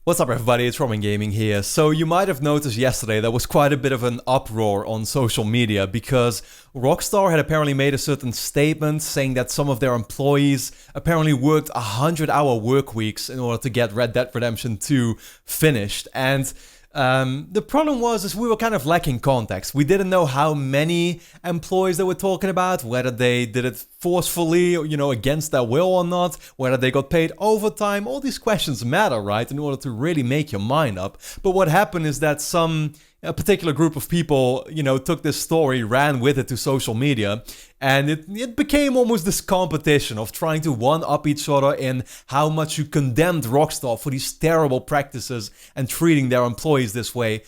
What's up everybody, it's Roman Gaming here. So you might have noticed yesterday there was quite a bit of an uproar on social media because Rockstar had apparently made a certain statement saying that some of their employees apparently worked 100-hour work weeks in order to get Red Dead Redemption 2 finished. And the problem was we were kind of lacking context. We didn't know how many employees they were talking about, whether they did it forcefully, against their will or not, whether they got paid overtime. All these questions matter, right, in order to really make your mind up. But what happened is that a particular group of people, took this story, ran with it to social media, and it became almost this competition of trying to one-up each other in how much you condemned Rockstar for these terrible practices and treating their employees this way.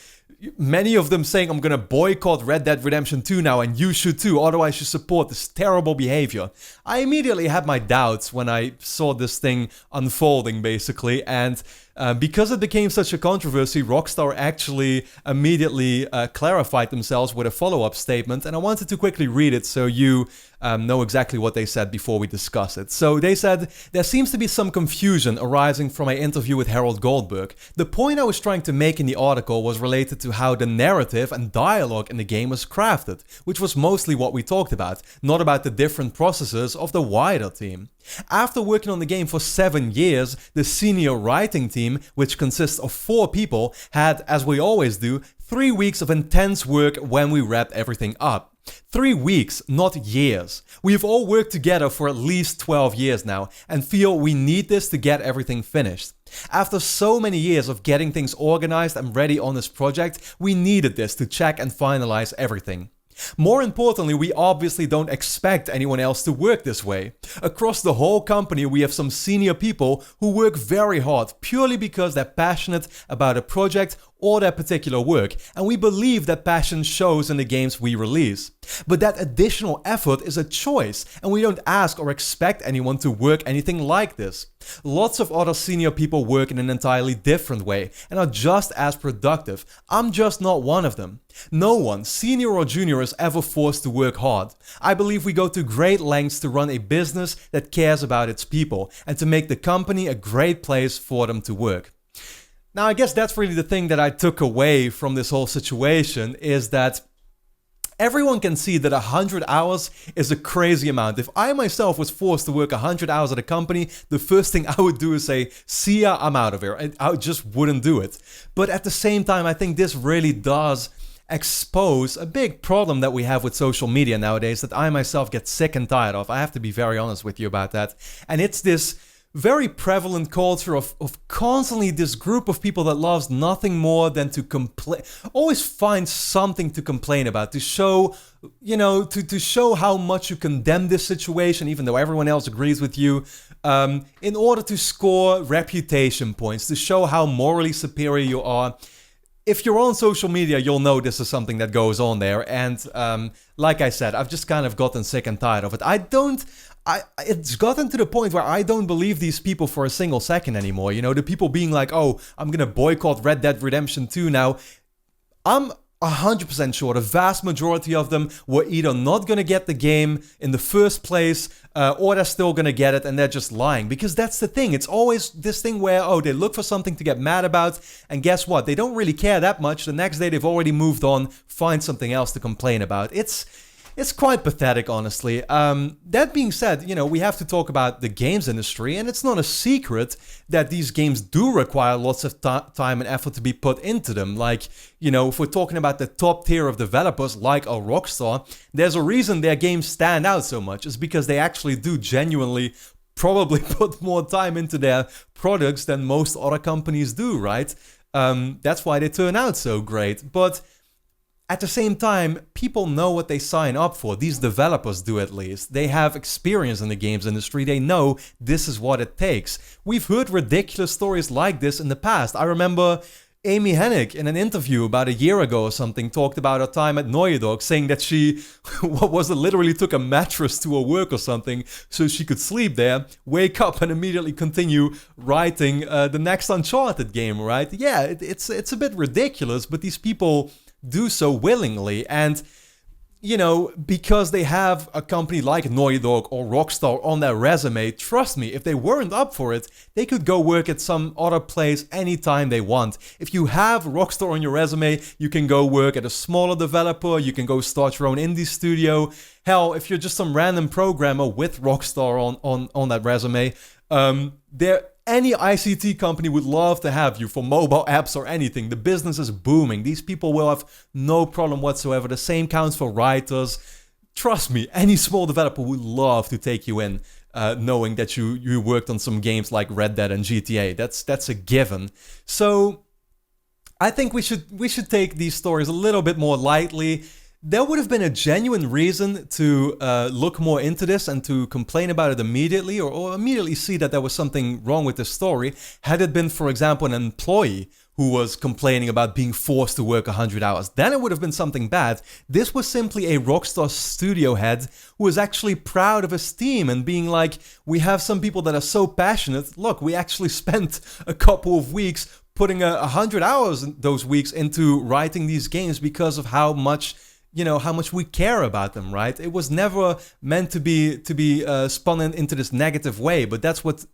Many of them saying, I'm gonna boycott Red Dead Redemption 2 now, and you should too, otherwise you support this terrible behavior. I immediately had my doubts when I saw this thing unfolding, basically, and because it became such a controversy, Rockstar actually immediately clarified themselves with a follow-up statement, and I wanted to quickly read it so you know exactly what they said before we discuss it. So they said, there seems to be some confusion arising from my interview with Harold Goldberg. The point I was trying to make in the article was related to how the narrative and dialogue in the game was crafted, which was mostly what we talked about, not about the different processes of the wider team. After working on the game for 7 years, the senior writing team, which consists of 4 people, had, as we always do, 3 weeks of intense work when we wrapped everything up. 3 weeks, not years. We've all worked together for at least 12 years now and feel we need this to get everything finished. After so many years of getting things organized and ready on this project, we needed this to check and finalize everything. More importantly, we obviously don't expect anyone else to work this way. Across the whole company, we have some senior people who work very hard purely because they're passionate about a project or their particular work, and we believe that passion shows in the games we release. But that additional effort is a choice, and we don't ask or expect anyone to work anything like this. Lots of other senior people work in an entirely different way and are just as productive. I'm just not one of them. No one, senior or junior, is ever forced to work hard. I believe we go to great lengths to run a business that cares about its people and to make the company a great place for them to work. Now, I guess that's really the thing that I took away from this whole situation, is that everyone can see that 100 hours is a crazy amount. If I myself was forced to work 100 hours at a company, the first thing I would do is say, see ya, I'm out of here. I just wouldn't do it. But at the same time, I think this really does expose a big problem that we have with social media nowadays that I myself get sick and tired of. I have to be very honest with you about that. And it's this very prevalent culture of constantly this group of people that loves nothing more than to complain, always find something to complain about, to show, to show how much you condemn this situation, even though everyone else agrees with you, in order to score reputation points, to show how morally superior you are. If you're on social media, you'll know this is something that goes on there, and like I said, I've just kind of gotten sick and tired of it. It's gotten to the point where I don't believe these people for a single second anymore. The people being like, oh, I'm gonna boycott Red Dead Redemption 2 now. I'm 100% sure the vast majority of them were either not gonna get the game in the first place, or they're still gonna get it and they're just lying. Because that's the thing, it's always this thing where, oh, they look for something to get mad about, and guess what? They don't really care that much. The next day they've already moved on, find something else to complain about. It's quite pathetic, honestly. That being said, we have to talk about the games industry, and it's not a secret that these games do require lots of time and effort to be put into them. Like, if we're talking about the top tier of developers like a Rockstar, there's a reason their games stand out so much. It's because they actually do genuinely probably put more time into their products than most other companies do, right? That's why they turn out so great. But at the same time, people know what they sign up for. These developers do, at least. They have experience in the games industry. They know this is what it takes. We've heard ridiculous stories like this in the past. I remember Amy Hennig, in an interview about a year ago or something, talked about her time at Neue Dog, saying that she literally took a mattress to her work or something so she could sleep there, wake up, and immediately continue writing the next Uncharted game, right? Yeah, it's a bit ridiculous, but these people do so willingly. And you know, because they have a company like Naughty Dog or Rockstar on their resume, trust me, if they weren't up for it, they could go work at some other place anytime they want. If you have Rockstar on your resume, you can go work at a smaller developer, you can go start your own indie studio. Hell, if you're just some random programmer with Rockstar on that resume, any ICT company would love to have you for mobile apps or anything. The business is booming. These people will have no problem whatsoever. The same counts for writers. Trust me, any small developer would love to take you in, knowing that you worked on some games like Red Dead and GTA. That's a given. So I think we should take these stories a little bit more lightly. There would have been a genuine reason to look more into this and to complain about it immediately, or immediately see that there was something wrong with the story, had it been, for example, an employee who was complaining about being forced to work 100 hours. Then it would have been something bad. This was simply a Rockstar studio head who was actually proud of his team and being like, we have some people that are so passionate. Look, we actually spent a couple of weeks putting 100 hours those weeks into writing these games because of how much we care about them, right? It was never meant to be spun into this negative way, but that's what,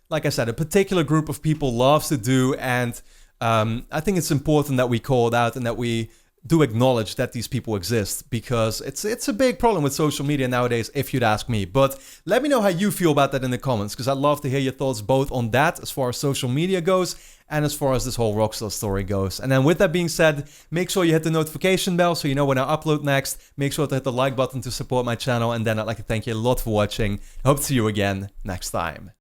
like I said, a particular group of people loves to do, and I think it's important that we call it out and that we do acknowledge that these people exist, because it's a big problem with social media nowadays, if you'd ask me. But let me know how you feel about that in the comments, because I'd love to hear your thoughts both on that as far as social media goes and as far as this whole Rockstar story goes. And then with that being said, make sure you hit the notification bell so you know when I upload next. Make sure to hit the like button to support my channel, and then I'd like to thank you a lot for watching. I hope to see you again next time.